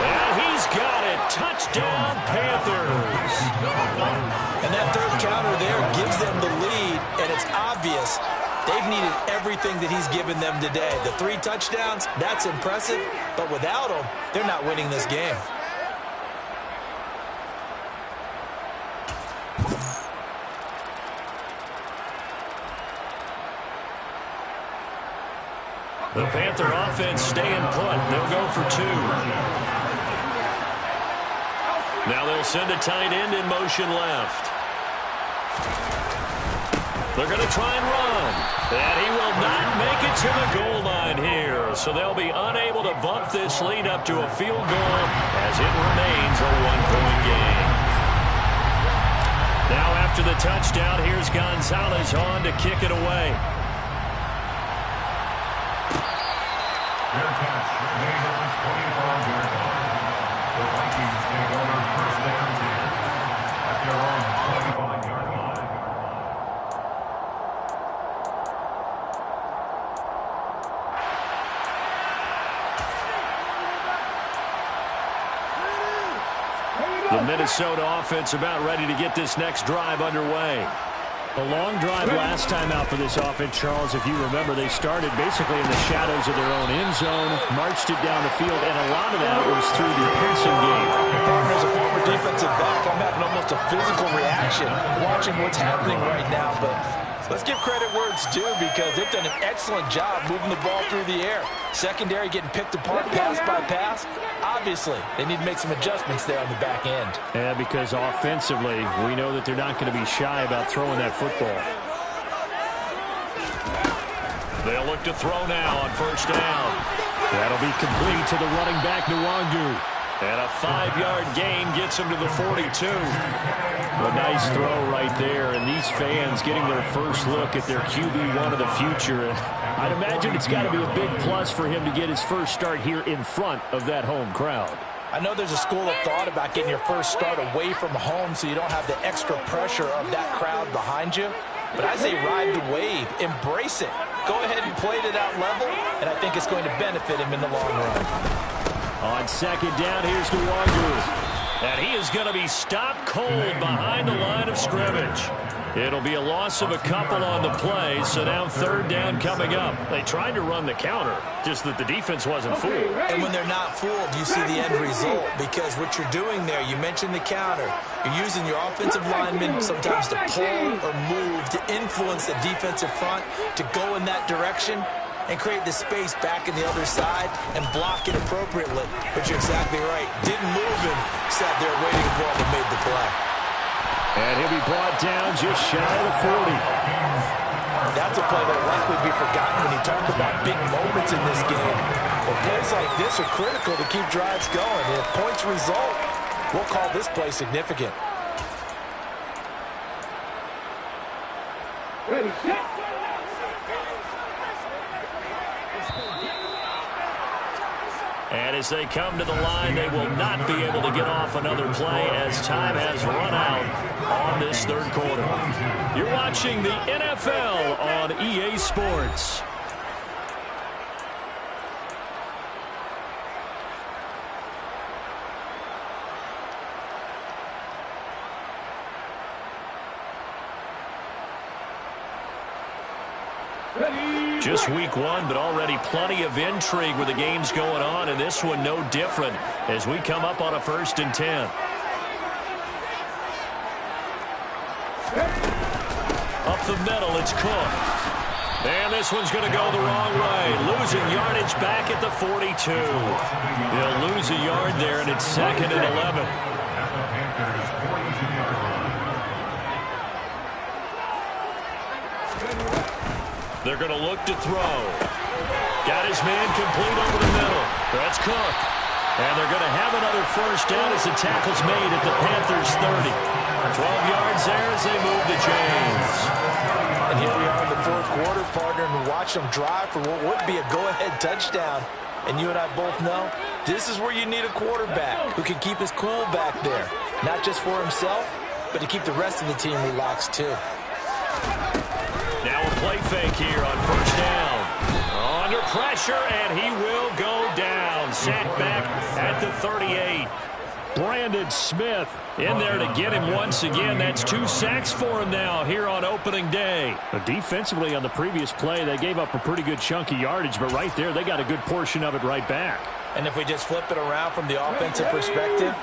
And he's got it. Touchdown, Panthers. And that third counter there gives them the lead, and it's obvious they've needed everything that he's given them today. The 3 touchdowns, that's impressive, but without him, they're not winning this game. The Panther offense staying put. They'll go for 2. Now they'll send a tight end in motion left. They're going to try and run. And he will not make it to the goal line here. So they'll be unable to bump this lead up to a field goal as it remains a 1-point game. Now after the touchdown, here's Gonzalez on to kick it away. Fair catch made on the 25-yard line. The Vikings take over 1st down 10 at their own 25-yard line. The Minnesota offense about ready to get this next drive underway. A long drive last time out for this offense, Charles. If you remember, they started basically in the shadows of their own end zone, marched it down the field, and a lot of that was through the passing game. As a former defensive back, I'm having almost a physical reaction watching what's happening right now. But let's give credit where it's due because they've done an excellent job moving the ball through the air. Secondary getting picked apart pass by pass. Obviously, they need to make some adjustments there on the back end. Yeah, because offensively, we know that they're not going to be shy about throwing that football. They'll look to throw now on 1st down. That'll be complete to the running back, Nwangu. And a 5-yard gain gets him to the 42. A nice throw right there, and these fans getting their first look at their QB1 of the future. I'd imagine it's got to be a big plus for him to get his first start here in front of that home crowd. I know there's a school of thought about getting your first start away from home so you don't have the extra pressure of that crowd behind you. But I say ride the wave. Embrace it. Go ahead and play to that level, and I think it's going to benefit him in the long run. On second down, here's Nwangu. And he is going to be stopped cold behind the line of scrimmage. It'll be a loss of a couple on the play, so now third down coming up. They tried to run the counter, just that the defense wasn't fooled. And when they're not fooled, you see the end result, because what you're doing there, you mentioned the counter. You're using your offensive linemen sometimes to pull or move, to influence the defensive front, to go in that direction, and create the space back in the other side and block it appropriately. But you're exactly right. Didn't move him, sat there waiting for him and made the play. And he'll be brought down just shy of the 40. That's a play that will likely be forgotten when you talk about big moments in this game. Well, plays like this are critical to keep drives going. And if points result, we'll call this play significant. Ready, set. And as they come to the line, they will not be able to get off another play as time has run out on this third quarter. You're watching the NFL on EA Sports. Just week one, but already plenty of intrigue with the games going on, and this one no different as we come up on a 1st and 10. Up the middle, it's Cook. And this one's going to go the wrong way. Losing yardage back at the 42. They'll lose a yard there, and it's 2nd and 11. They're going to look to throw. Got his man complete over the middle. That's Cook. And they're going to have another first down as the tackle's made at the Panthers' 30. 12 yards there as they move to James. And here we are in the fourth quarter, partner, and watch them drive for what would be a go-ahead touchdown. And you and I both know this is where you need a quarterback who can keep his cool back there. Not just for himself, but to keep the rest of the team relaxed too. Now a play fake here on first down. Under pressure, and he will go down. Sacked back at the 38. Brandon Smith in there to get him once again. That's 2 sacks for him now here on opening day. Defensively on the previous play, they gave up a pretty good chunk of yardage, but right there, they got a good portion of it right back. And if we just flip it around from the offensive perspective,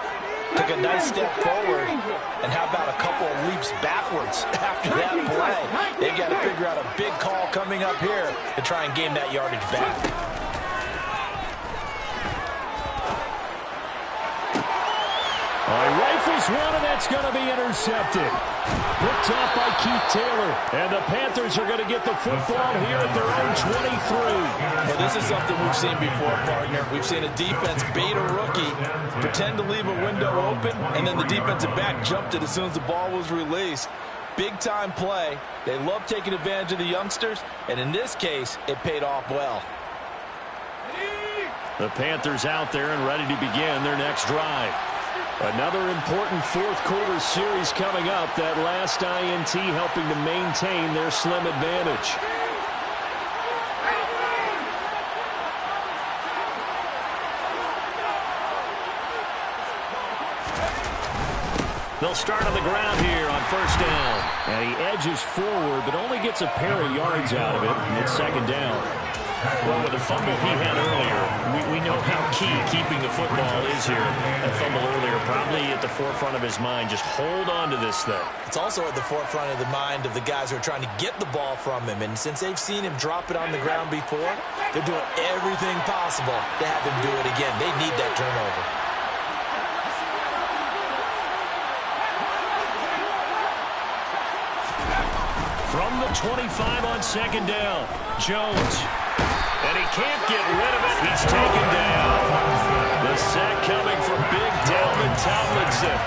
took a nice step forward, and how about a couple of leaps backwards after that play? They've got to figure out a big call coming up here to try and gain that yardage back. Rifles one, and that's going to be intercepted. Picked off by Keith Taylor. And the Panthers are going to get the football here at their own 23. Well, this is something we've seen before, partner. We've seen a defense bait a rookie, pretend to leave a window open, and then the defensive back jumped it as soon as the ball was released. Big-time play. They love taking advantage of the youngsters, and in this case, it paid off well. The Panthers out there and ready to begin their next drive. Another important fourth quarter series coming up. That last INT helping to maintain their slim advantage. They'll start on the ground here on first down. And he edges forward, but only gets a pair of yards out of it, and it's 2nd down. Well, with the fumble he had earlier, we know how key keeping the football is here. That fumble earlier probably at the forefront of his mind. Just hold on to this thing. It's also at the forefront of the mind of the guys who are trying to get the ball from him. And since they've seen him drop it on the ground before, they're doing everything possible to have him do it again. They need that turnover. From the 25 on 2nd down, Jones. And he can't get rid of it. He's taken down. The sack coming from Big Dalvin Tomlinson.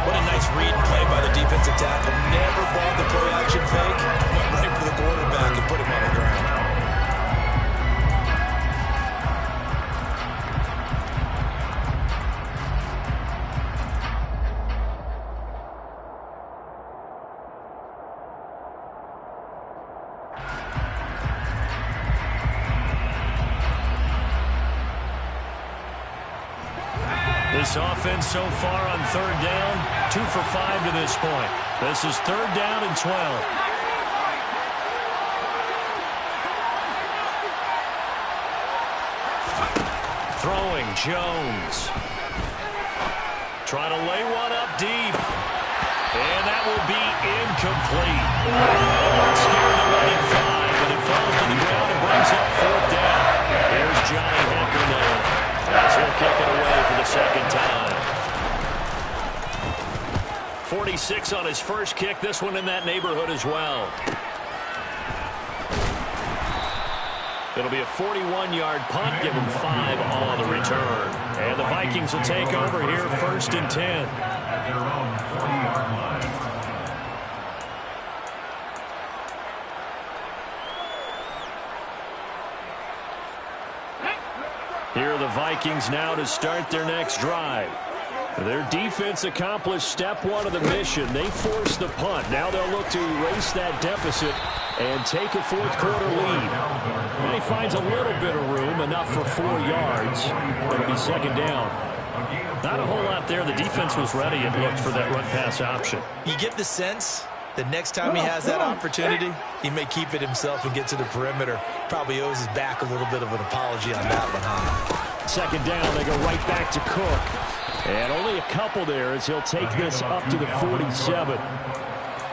What a nice read play by the defensive tackle. Never balled the play-action fake. Went right for the quarterback and put him on the ground. This offense so far on third down, 2 for 5 to this point. This is third down and 12. Throwing, Jones. Trying to lay one up deep. And that will be incomplete. It's scared the running 5, and it falls to the ground and brings up fourth down. Here's Johnny Hekker now, as he'll kick it away for the second time. 46 on his first kick. This one in that neighborhood as well. It'll be a 41-yard punt, give him 5 on the return. And the Vikings will take over here, first and 10. At their own 40-yard line. Here are the Vikings now to start their next drive. Their defense accomplished step 1 of the mission. They forced the punt. Now they'll look to erase that deficit and take a fourth-quarter lead. And he finds a little bit of room, enough for 4 yards. It'll be second down. Not a whole lot there. The defense was ready, it looked, for that run-pass option. You get the sense that next time he has that opportunity, he may keep it himself and get to the perimeter. Probably owes his back a little bit of an apology on that one, huh? Second down, they go right back to Cook. And only a couple there as he'll take this up to the 47.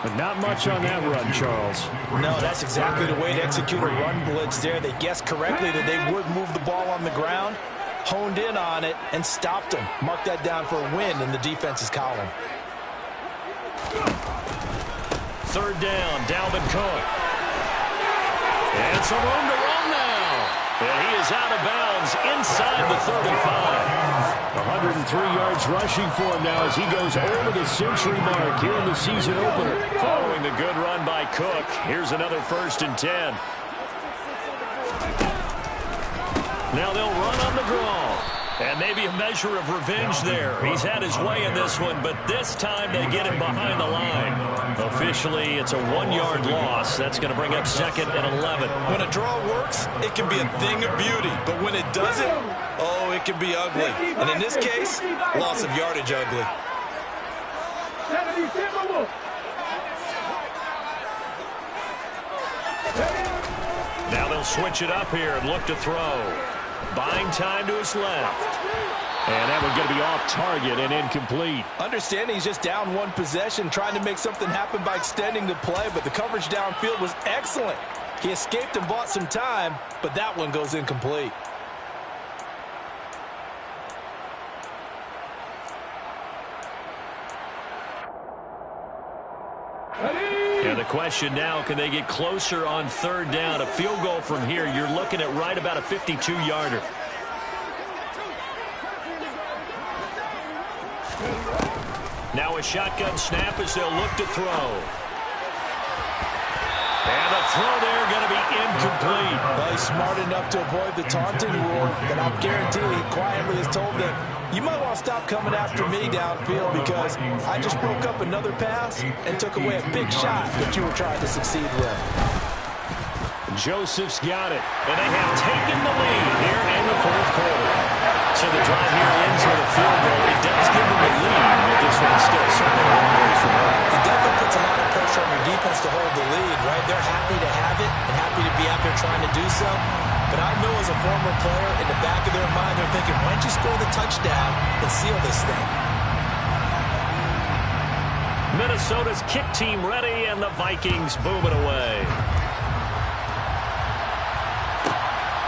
But not much on that run, Charles. No, that's exactly the way to execute a run blitz there. They guessed correctly that they would move the ball on the ground, honed in on it, and stopped them. Mark that down for a win in the defense's column. Third down, Dalvin Cook. And some room to run now. And he is out of bounds inside the 35. 103 yards rushing for him now as he goes over the century mark here in the season opener. Following the good run by Cook, here's another first and 10. Now they'll run on the draw. And maybe a measure of revenge there. He's had his way in this one, but this time they get him behind the line. Officially, it's a 1-yard loss. That's going to bring up second and 11. When a draw works, it can be a thing of beauty. But when it doesn't, oh, it can be ugly. And in this case, loss of yardage ugly. Now they'll switch it up here and look to throw. Buying time to his left. And that one's going to be off target and incomplete. Understanding he's just down 1 possession, trying to make something happen by extending the play, but the coverage downfield was excellent. He escaped and bought some time, but that one goes incomplete. And the question now, can they get closer on third down? A field goal from here, you're looking at right about a 52-yarder. Now a shotgun snap as they'll look to throw. And the throw there going to be incomplete. Well, he's smart enough to avoid the taunting rule, but I'll guarantee he quietly has told them, you might want to stop coming after me downfield because I just broke up another pass and took away a big shot that you were trying to succeed with. Joseph's got it, and they have taken the lead here in the fourth quarter. So the drive here ends with a field goal. It does give them a lead, but this one's still certainly a long way from home. It definitely puts a lot of pressure on your defense to hold the lead, right? They're happy to have it and happy to be out there trying to do so. But I know as a former player, in the back of their mind, they're thinking, why don't you score the touchdown and seal this thing? Minnesota's kick team ready, and the Vikings boom it away.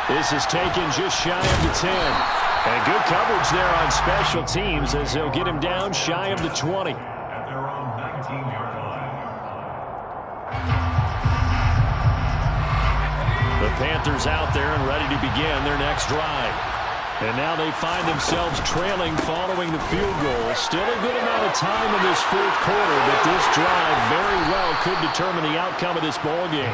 This is taken just shy of the 10. And good coverage there on special teams as they'll get him down shy of the 20. At their own 19-yard line. The Panthers out there and ready to begin their next drive. And now they find themselves trailing following the field goal. Still a good amount of time in this fourth quarter, but this drive very well could determine the outcome of this ball game.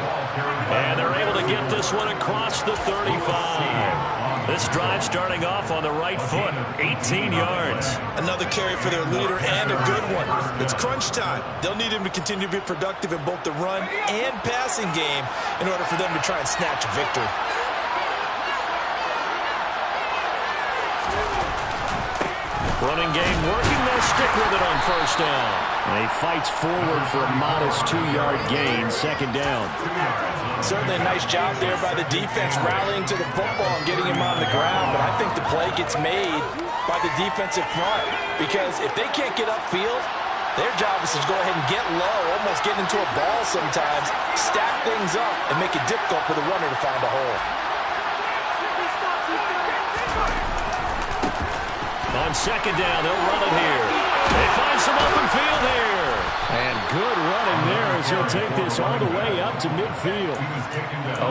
And they're able to get this one across the 35. This drive starting off on the right foot, 18 yards. Another carry for their leader and a good one. It's crunch time. They'll need him to continue to be productive in both the run and passing game in order for them to try and snatch a victory. Running game working. They'll stick with it on first down. And he fights forward for a modest 2-yard gain, second down. Certainly a nice job there by the defense rallying to the football and getting him on the ground. But I think the play gets made by the defensive front because if they can't get upfield, their job is to go ahead and get low, almost get into a ball sometimes, stack things up, and make it difficult for the runner to find a hole. On second down, they'll run it here. They find some open field here. And good running there as he'll take this all the way up to midfield.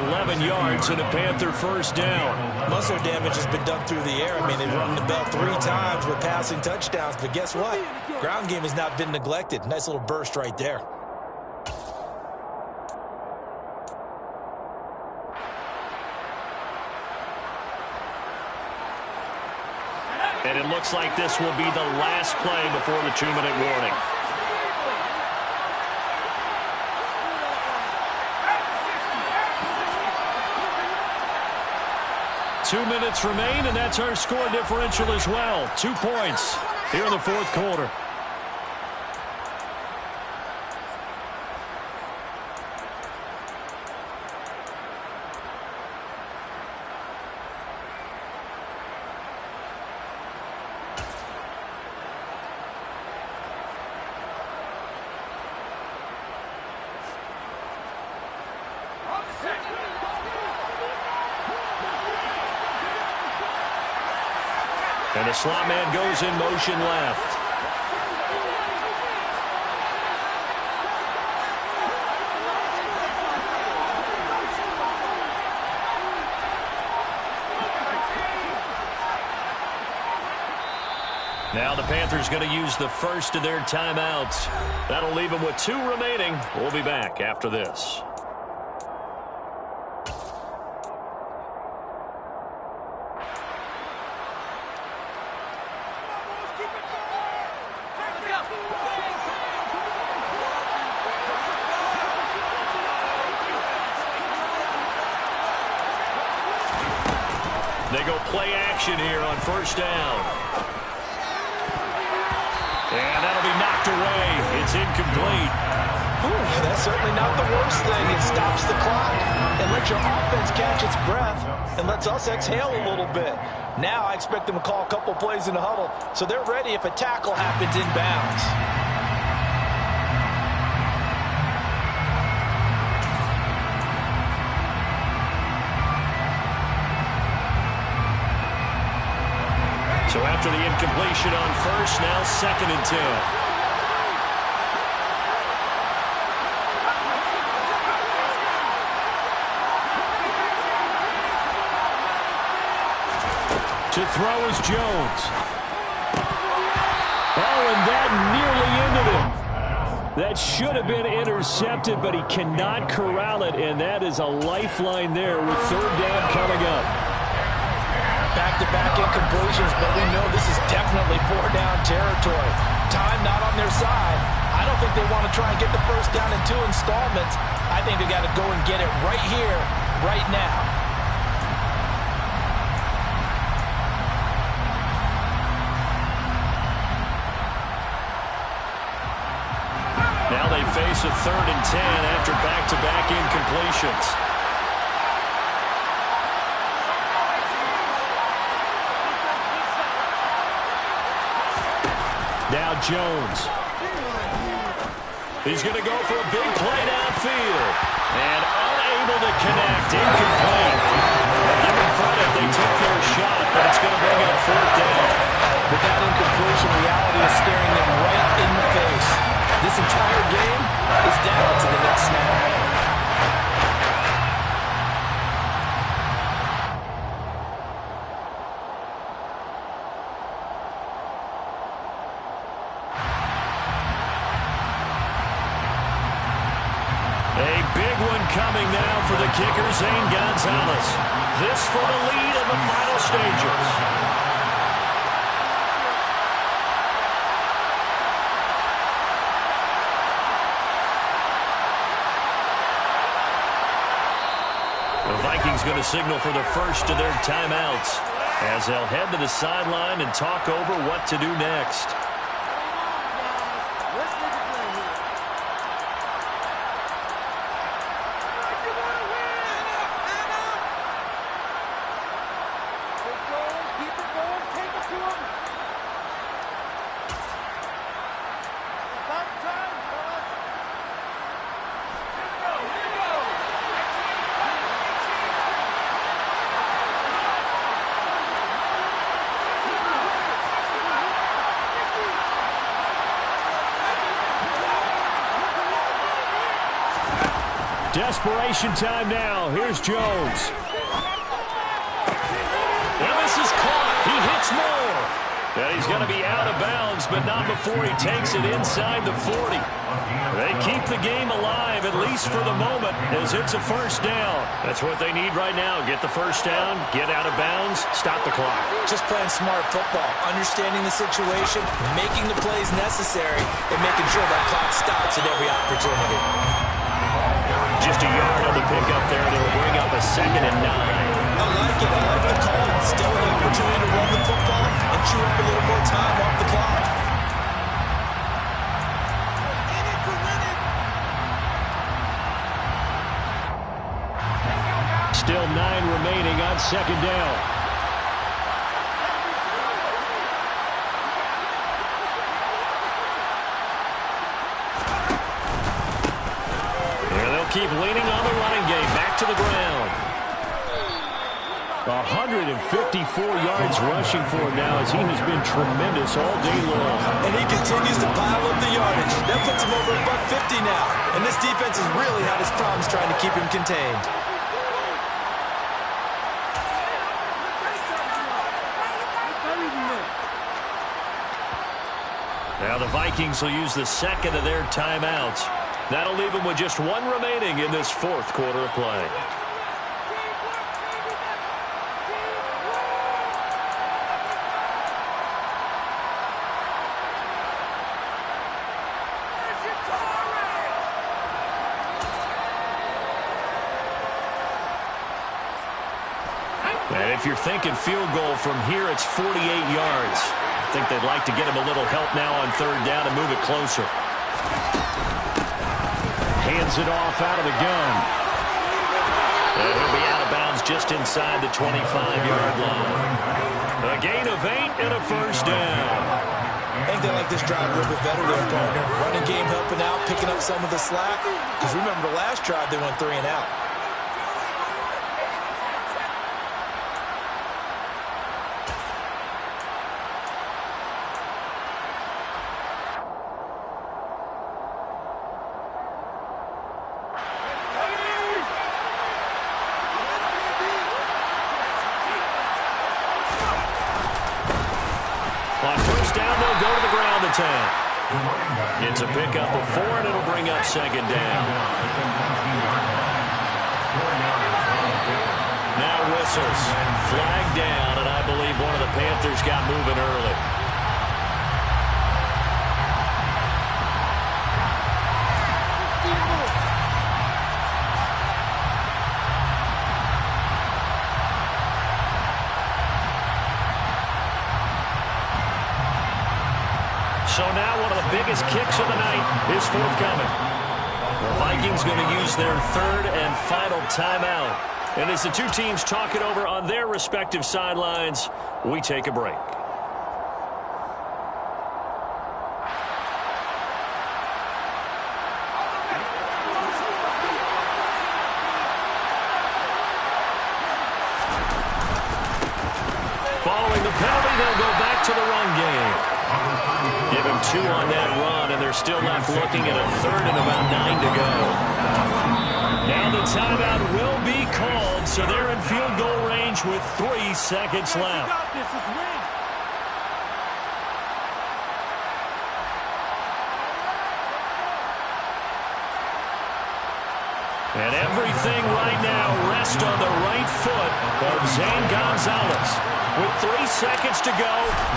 11 yards and a Panther first down. Muscle damage has been done through the air. I mean, they've run the bell 3 times with passing touchdowns, but guess what? Ground game has not been neglected. Nice little burst right there. And it looks like this will be the last play before the 2-minute warning. Two minutes remain, and that's our score differential as well. 2 points here in the fourth quarter. And the slot man goes in motion left. Now the Panthers going to use the first of their timeouts. That'll leave them with 2 remaining. We'll be back after this. They go play action here on first down. And that'll be knocked away. It's incomplete. That's certainly not the worst thing. It stops the clock and lets your offense catch its breath and lets us exhale a little bit. Now I expect them to call a couple plays in the huddle so they're ready if a tackle happens inbounds. So after the incompletion on first, now 2nd and 10. To throw is Jones. Oh, and that nearly ended him. That should have been intercepted, but he cannot corral it, and that is a lifeline there with 3rd down coming up. Back-to-back incompletions, but we know this is definitely 4-down territory. Time not on their side. I don't think they want to try and get the first down in 2 installments. I think they got to go and get it right here, right now. Now they face a 3rd and 10 after back-to-back incompletions. Now Jones. He's going to go for a big play downfield. And unable to connect. Incomplete. Give them credit. They took their shot, but it's going to bring up 4th down. With that incompletion, reality is staring them right in the face. This entire game is down to the next snap. Coming now for the kicker, Zane Gonzalez. This for the lead in the final stages. The Vikings going to signal for the first of their timeouts. as they'll head to the sideline and talk over what to do next. Desperation time now. Here's Jones. And this is caught. He hits more. And he's going to be out of bounds, but not before he takes it inside the 40. They keep the game alive, at least for the moment, as it's a first down. That's what they need right now. Get the first down, get out of bounds, stop the clock. Just playing smart football, understanding the situation, making the plays necessary, and making sure that clock stops at every opportunity. Just a yard on the pickup there, and it'll bring up a 2nd and 9. I like it. I like the call. Still an opportunity to run the football and chew up a little more time off the clock. Still 9 remaining on 2nd down. Keep leaning on the running game. Back to the ground. 154 yards rushing for him now, as he has been tremendous all day long. And he continues to pile up the yardage. That puts him over $150 now. And this defense has really had its problems trying to keep him contained. Now the Vikings will use the 2nd of their timeouts. That'll leave them with just 1 remaining in this 4th quarter of play. And if you're thinking field goal from here, it's 48 yards. I think they'd like to get him a little help now on 3rd down and move it closer. Hands it off out of the gun. And he'll be out of bounds just inside the 25-yard line. A gain of 8 and a first down. I think they like this drive a little bit better there, partner. Running game helping out, picking up some of the slack. Because remember, the last drive they went 3 and out. It's a pickup of 4, and it'll bring up 2nd down. Now whistles. Flag down, and I believe one of the Panthers got moving early. So now one of the biggest kicks of the night is forthcoming. The Vikings going to use their 3rd and final timeout. And as the two teams talk it over on their respective sidelines, we take a break. Following the penalty, they'll go back to the run game. Give him 2 on that run, and they're still left looking at a 3rd and about 9 to go. Now the timeout will be called, so they're in field goal range with 3 seconds left. And everything right now rests on the right foot of Zane Gonzalez. With 3 seconds to go,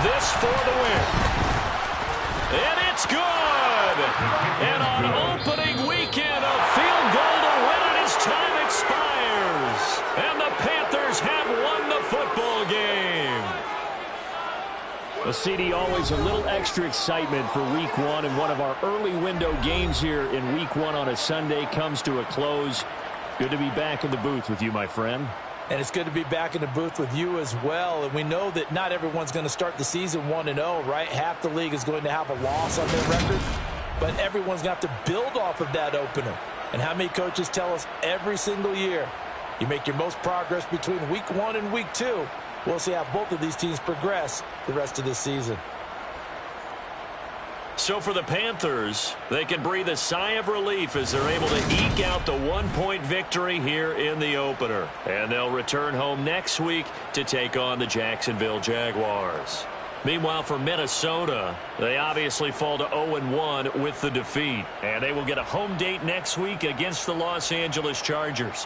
this for the win. And it's good! And on opening weekend, a field goal to win it as time expires. And the Panthers have won the football game. Well, CD, always a little extra excitement for Week 1, and one of our early window games here in Week 1 on a Sunday comes to a close. Good to be back in the booth with you, my friend. And it's good to be back in the booth with you as well. And we know that not everyone's going to start the season 1-0, right? Half the league is going to have a loss on their record, but everyone's going to have to build off of that opener. And how many coaches tell us every single year, you make your most progress between Week 1 and Week 2. We'll see how both of these teams progress the rest of this season. So for the Panthers, they can breathe a sigh of relief as they're able to eke out the 1-point victory here in the opener. And they'll return home next week to take on the Jacksonville Jaguars. Meanwhile, for Minnesota, they obviously fall to 0-1 with the defeat. And they will get a home date next week against the Los Angeles Chargers.